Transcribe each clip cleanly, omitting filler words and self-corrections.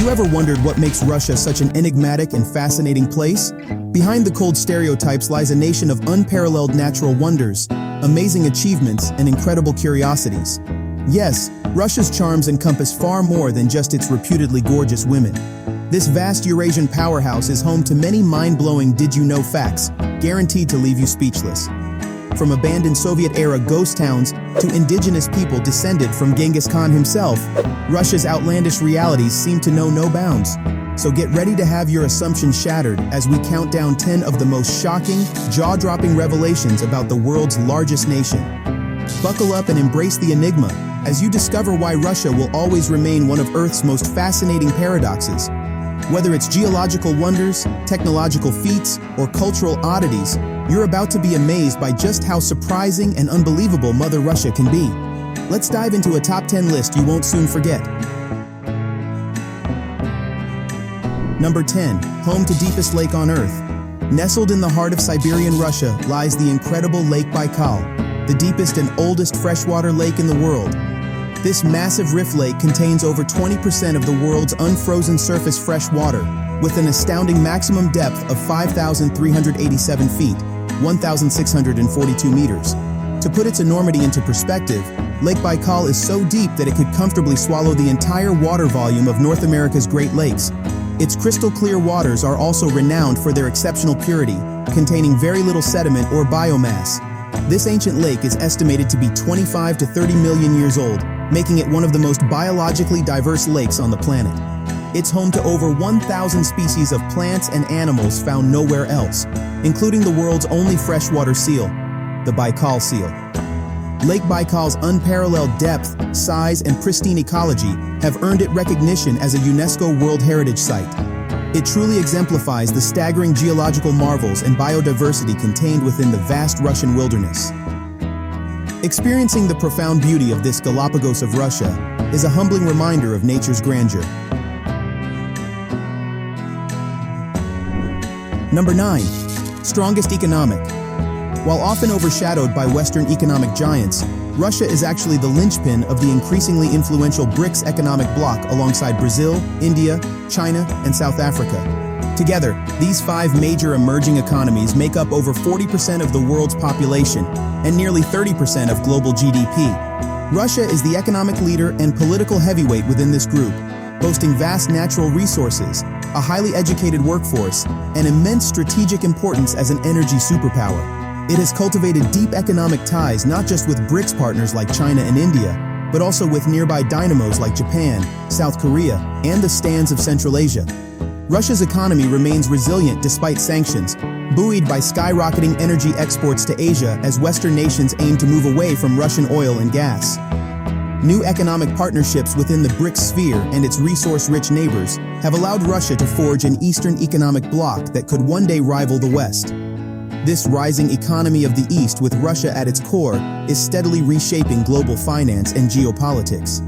you ever wondered what makes Russia such an enigmatic and fascinating place? Behind the cold stereotypes lies a nation of unparalleled natural wonders, amazing achievements, and incredible curiosities. Yes, Russia's charms encompass far more than just its reputedly gorgeous women. This vast Eurasian powerhouse is home to many mind-blowing did-you-know facts, guaranteed to leave you speechless. From abandoned Soviet-era ghost towns to indigenous people descended from Genghis Khan himself, Russia's outlandish realities seem to know no bounds. So get ready to have your assumptions shattered as we count down 10 of the most shocking, jaw-dropping revelations about the world's largest nation. Buckle up and embrace the enigma as you discover why Russia will always remain one of Earth's most fascinating paradoxes. Whether it's geological wonders, technological feats, or cultural oddities, you're about to be amazed by just how surprising and unbelievable Mother Russia can be. Let's dive into a top 10 list you won't soon forget. Number 10. Home to deepest lake on Earth. Nestled in the heart of Siberian Russia lies the incredible Lake Baikal, the deepest and oldest freshwater lake in the world. This massive rift lake contains over 20% of the world's unfrozen surface fresh water, with an astounding maximum depth of 5,387 feet, 1,642 meters. To put its enormity into perspective, Lake Baikal is so deep that it could comfortably swallow the entire water volume of North America's Great Lakes. Its crystal-clear waters are also renowned for their exceptional purity, containing very little sediment or biomass. This ancient lake is estimated to be 25 to 30 million years old, making it one of the most biologically diverse lakes on the planet. It's home to over 1,000 species of plants and animals found nowhere else, including the world's only freshwater seal, the Baikal seal. Lake Baikal's unparalleled depth, size, and pristine ecology have earned it recognition as a UNESCO World Heritage Site. It truly exemplifies the staggering geological marvels and biodiversity contained within the vast Russian wilderness. Experiencing the profound beauty of this Galapagos of Russia is a humbling reminder of nature's grandeur. Number 9. Strongest economic. While often overshadowed by Western economic giants, Russia is actually the linchpin of the increasingly influential BRICS economic bloc alongside Brazil, India, China, and South Africa. Together, these 5 major emerging economies make up over 40% of the world's population and nearly 30% of global GDP. Russia is the economic leader and political heavyweight within this group, boasting vast natural resources, a highly educated workforce, and immense strategic importance as an energy superpower. It has cultivated deep economic ties not just with BRICS partners like China and India, but also with nearby dynamos like Japan, South Korea, and the stands of Central Asia. Russia's economy remains resilient despite sanctions, buoyed by skyrocketing energy exports to Asia as Western nations aim to move away from Russian oil and gas. New economic partnerships within the BRICS sphere and its resource-rich neighbors have allowed Russia to forge an Eastern economic bloc that could one day rival the West. This rising economy of the East with Russia at its core is steadily reshaping global finance and geopolitics.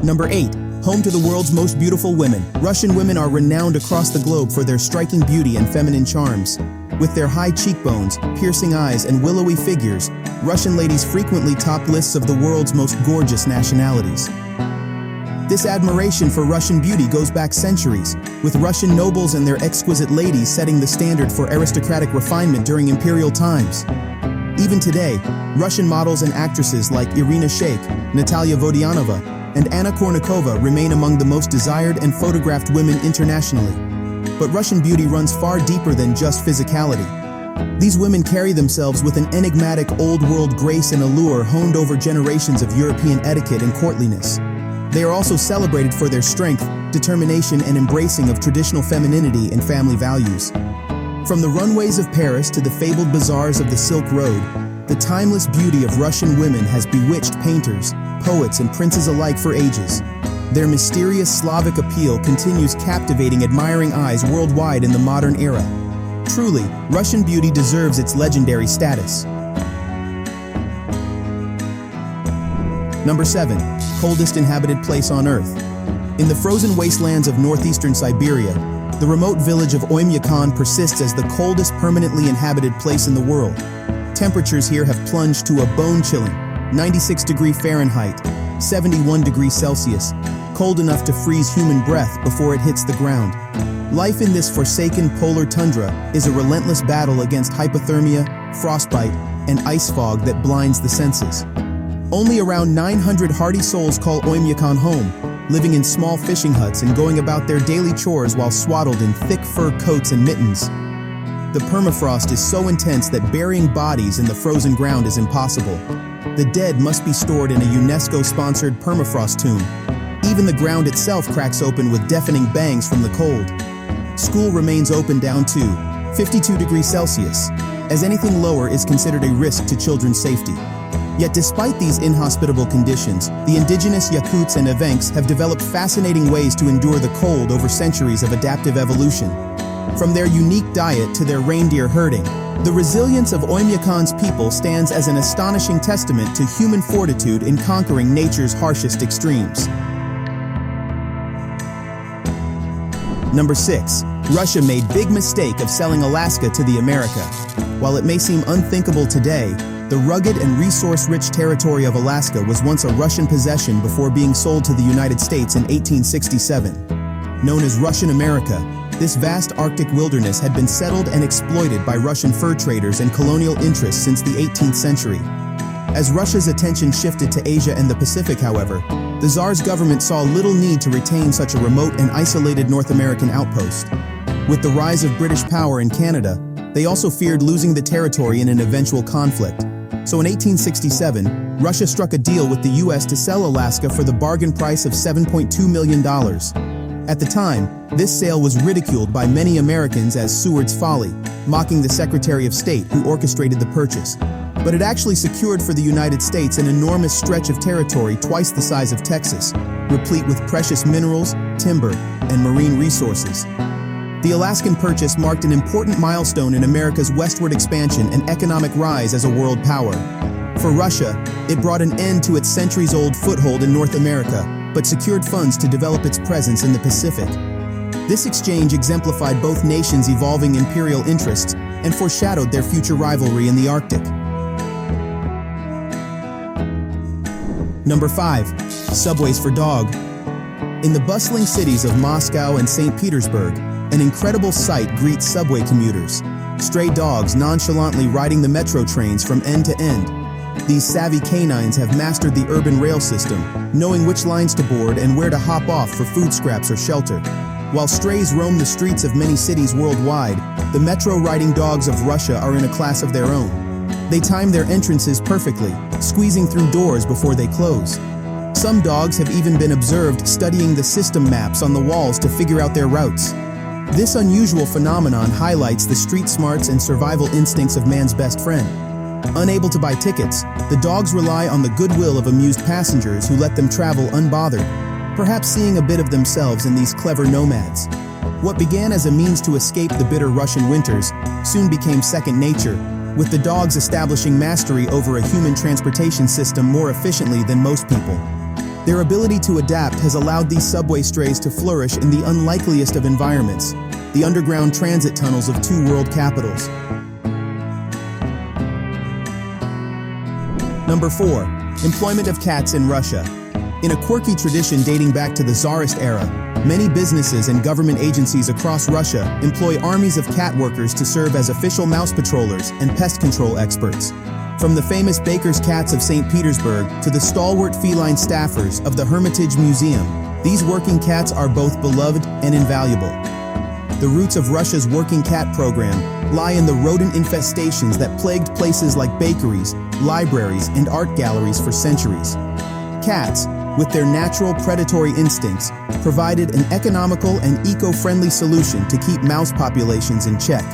Number 8. Home to the world's most beautiful women. Russian women are renowned across the globe for their striking beauty and feminine charms. With their high cheekbones, piercing eyes, and willowy figures, Russian ladies frequently top lists of the world's most gorgeous nationalities. This admiration for Russian beauty goes back centuries, with Russian nobles and their exquisite ladies setting the standard for aristocratic refinement during imperial times. Even today, Russian models and actresses like Irina Shayk, Natalia Vodianova, and Anna Kournikova remain among the most desired and photographed women internationally. But Russian beauty runs far deeper than just physicality. These women carry themselves with an enigmatic old-world grace and allure honed over generations of European etiquette and courtliness. They are also celebrated for their strength, determination, and embracing of traditional femininity and family values. From the runways of Paris to the fabled bazaars of the Silk Road, the timeless beauty of Russian women has bewitched painters, poets, and princes alike for ages. Their mysterious Slavic appeal continues captivating admiring eyes worldwide in the modern era. Truly, Russian beauty deserves its legendary status. Number 7. Coldest inhabited place on Earth. In the frozen wastelands of northeastern Siberia, the remote village of Oymyakon persists as the coldest permanently inhabited place in the world. Temperatures here have plunged to a bone-chilling 96 degrees Fahrenheit, 71 degrees Celsius, cold enough to freeze human breath before it hits the ground. Life in this forsaken polar tundra is a relentless battle against hypothermia, frostbite, and ice fog that blinds the senses. Only around 900 hardy souls call Oymyakon home, living in small fishing huts and going about their daily chores while swaddled in thick fur coats and mittens. The permafrost is so intense that burying bodies in the frozen ground is impossible. The dead must be stored in a UNESCO-sponsored permafrost tomb. Even the ground itself cracks open with deafening bangs from the cold. School remains open down to 52 degrees Celsius, as anything lower is considered a risk to children's safety. Yet despite these inhospitable conditions, the indigenous Yakuts and Evenks have developed fascinating ways to endure the cold over centuries of adaptive evolution. From their unique diet to their reindeer herding, the resilience of Oymyakon's people stands as an astonishing testament to human fortitude in conquering nature's harshest extremes. Number 6. Russia made big mistake of selling Alaska to the America. While it may seem unthinkable today, the rugged and resource-rich territory of Alaska was once a Russian possession before being sold to the United States in 1867. Known as Russian America, this vast Arctic wilderness had been settled and exploited by Russian fur traders and colonial interests since the 18th century. As Russia's attention shifted to Asia and the Pacific, however, the Tsar's government saw little need to retain such a remote and isolated North American outpost. With the rise of British power in Canada, they also feared losing the territory in an eventual conflict. So in 1867, Russia struck a deal with the US to sell Alaska for the bargain price of $7.2 million. At the time, this sale was ridiculed by many Americans as Seward's folly, mocking the Secretary of State who orchestrated the purchase. But it actually secured for the United States an enormous stretch of territory twice the size of Texas, replete with precious minerals, timber, and marine resources. The Alaskan Purchase marked an important milestone in America's westward expansion and economic rise as a world power. For Russia, it brought an end to its centuries-old foothold in North America, but secured funds to develop its presence in the Pacific. This exchange exemplified both nations' evolving imperial interests and foreshadowed their future rivalry in the Arctic. Number 5. Subways for dog. In the bustling cities of Moscow and St. Petersburg, an incredible sight greets subway commuters, stray dogs nonchalantly riding the metro trains from end to end. These savvy canines have mastered the urban rail system, knowing which lines to board and where to hop off for food scraps or shelter. While strays roam the streets of many cities worldwide, the metro-riding dogs of Russia are in a class of their own. They time their entrances perfectly, squeezing through doors before they close. Some dogs have even been observed studying the system maps on the walls to figure out their routes. This unusual phenomenon highlights the street smarts and survival instincts of man's best friend. Unable to buy tickets, the dogs rely on the goodwill of amused passengers who let them travel unbothered, perhaps seeing a bit of themselves in these clever nomads. What began as a means to escape the bitter Russian winters soon became second nature, with the dogs establishing mastery over a human transportation system more efficiently than most people. Their ability to adapt has allowed these subway strays to flourish in the unlikeliest of environments, the underground transit tunnels of two world capitals. Number 4. Employment of cats in Russia. In a quirky tradition dating back to the Tsarist era, many businesses and government agencies across Russia employ armies of cat workers to serve as official mouse patrollers and pest control experts. From the famous baker's cats of St. Petersburg to the stalwart feline staffers of the Hermitage Museum, these working cats are both beloved and invaluable. The roots of Russia's working cat program lie in the rodent infestations that plagued places like bakeries, libraries, and art galleries for centuries. Cats, with their natural predatory instincts, provided an economical and eco-friendly solution to keep mouse populations in check.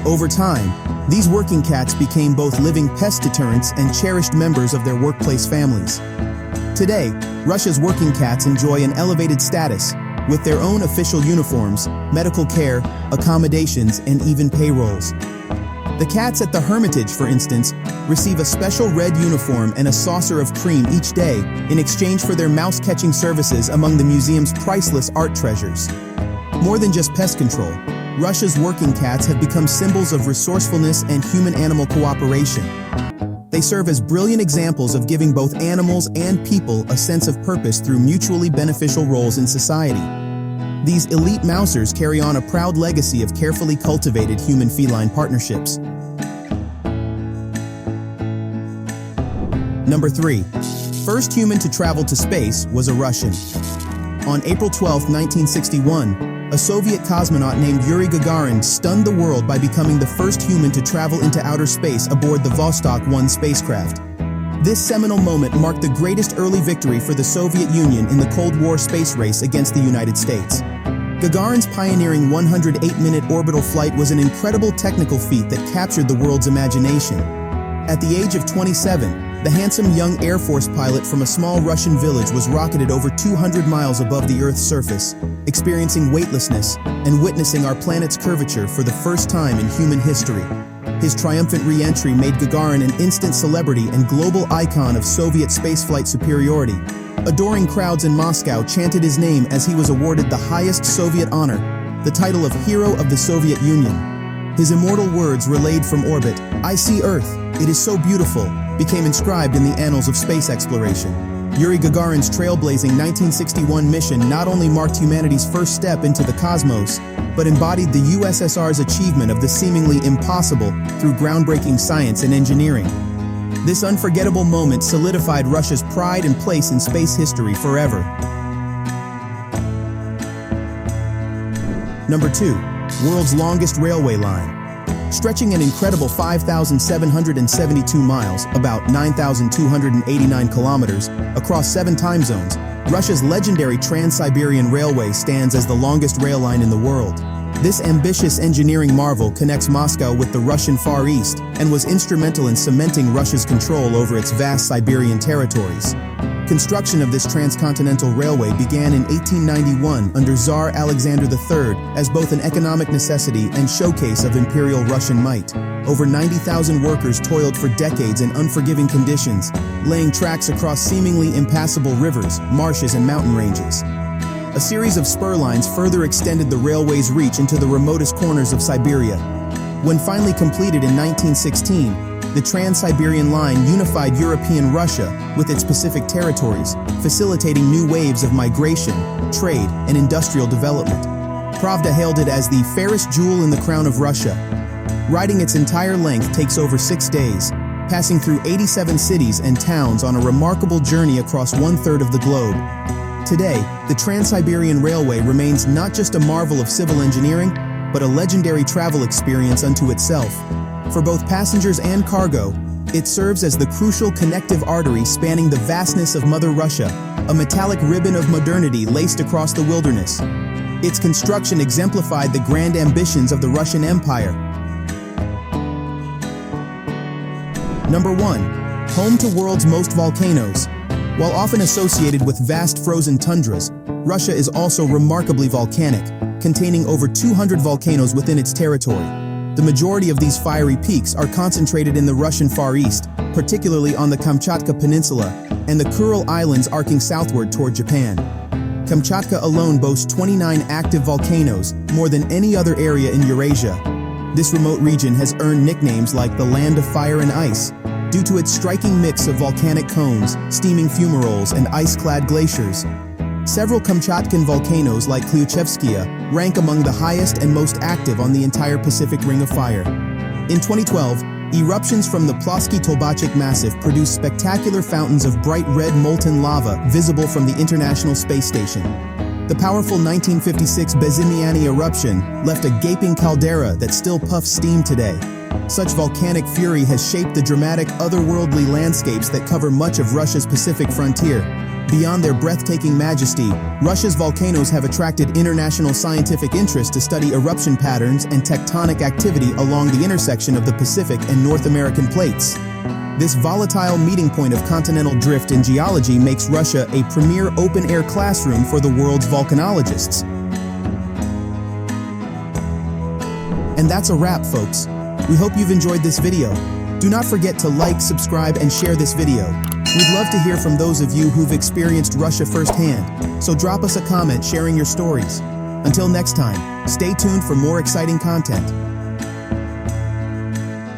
Over time, these working cats became both living pest deterrents and cherished members of their workplace families. Today, Russia's working cats enjoy an elevated status, with their own official uniforms, medical care, accommodations, and even payrolls. The cats at the Hermitage, for instance, receive a special red uniform and a saucer of cream each day in exchange for their mouse-catching services among the museum's priceless art treasures. More than just pest control, Russia's working cats have become symbols of resourcefulness and human-animal cooperation. They serve as brilliant examples of giving both animals and people a sense of purpose through mutually beneficial roles in society. These elite mousers carry on a proud legacy of carefully cultivated human-feline partnerships. Number 3. First human to travel to space was a Russian. On April 12, 1961, a Soviet cosmonaut named Yuri Gagarin stunned the world by becoming the first human to travel into outer space aboard the Vostok 1 spacecraft. This seminal moment marked the greatest early victory for the Soviet Union in the Cold War space race against the United States. Gagarin's pioneering 108-minute orbital flight was an incredible technical feat that captured the world's imagination. At the age of 27, the handsome young Air Force pilot from a small Russian village was rocketed over 200 miles above the Earth's surface, experiencing weightlessness and witnessing our planet's curvature for the first time in human history. His triumphant re-entry made Gagarin an instant celebrity and global icon of Soviet spaceflight superiority. Adoring crowds in Moscow chanted his name as he was awarded the highest Soviet honor, the title of Hero of the Soviet Union. His immortal words relayed from orbit, "I see Earth, it is so beautiful," became inscribed in the annals of space exploration. Yuri Gagarin's trailblazing 1961 mission not only marked humanity's first step into the cosmos, but embodied the USSR's achievement of the seemingly impossible through groundbreaking science and engineering. This unforgettable moment solidified Russia's pride and place in space history forever. Number 2. World's longest railway line. Stretching an incredible 5,772 miles, about 9,289 kilometers, across 7 time zones, Russia's legendary Trans-Siberian Railway stands as the longest rail line in the world. This ambitious engineering marvel connects Moscow with the Russian Far East and was instrumental in cementing Russia's control over its vast Siberian territories. Construction of this transcontinental railway began in 1891 under Tsar Alexander III as both an economic necessity and showcase of imperial Russian might. Over 90,000 workers toiled for decades in unforgiving conditions, laying tracks across seemingly impassable rivers, marshes, and mountain ranges. A series of spur lines further extended the railway's reach into the remotest corners of Siberia. When finally completed in 1916, the Trans-Siberian Line unified European Russia with its Pacific territories, facilitating new waves of migration, trade, and industrial development. Pravda hailed it as the fairest jewel in the crown of Russia. Riding its entire length takes over 6 days, passing through 87 cities and towns on a remarkable journey across 1/3 of the globe. Today, the Trans-Siberian Railway remains not just a marvel of civil engineering, but a legendary travel experience unto itself. For both passengers and cargo, it serves as the crucial connective artery spanning the vastness of Mother Russia, a metallic ribbon of modernity laced across the wilderness. Its construction exemplified the grand ambitions of the Russian Empire. Number 1. Home to world's most volcanoes. While often associated with vast frozen tundras, Russia is also remarkably volcanic, containing over 200 volcanoes within its territory. The majority of these fiery peaks are concentrated in the Russian Far East, particularly on the Kamchatka Peninsula and the Kuril Islands arcing southward toward Japan. Kamchatka alone boasts 29 active volcanoes, more than any other area in Eurasia. This remote region has earned nicknames like the Land of Fire and Ice, due to its striking mix of volcanic cones, steaming fumaroles, and ice-clad glaciers. Several Kamchatkan volcanoes like Klyuchevskaya rank among the highest and most active on the entire Pacific Ring of Fire. In 2012, eruptions from the Ploski Tolbachik Massif produced spectacular fountains of bright red molten lava visible from the International Space Station. The powerful 1956 Bezimiani eruption left a gaping caldera that still puffs steam today. Such volcanic fury has shaped the dramatic, otherworldly landscapes that cover much of Russia's Pacific frontier. Beyond their breathtaking majesty, Russia's volcanoes have attracted international scientific interest to study eruption patterns and tectonic activity along the intersection of the Pacific and North American plates. This volatile meeting point of continental drift in geology makes Russia a premier open-air classroom for the world's volcanologists. And that's a wrap, folks. We hope you've enjoyed this video. Do not forget to like, subscribe, and share this video. We'd love to hear from those of you who've experienced Russia firsthand, so drop us a comment sharing your stories. Until next time, stay tuned for more exciting content.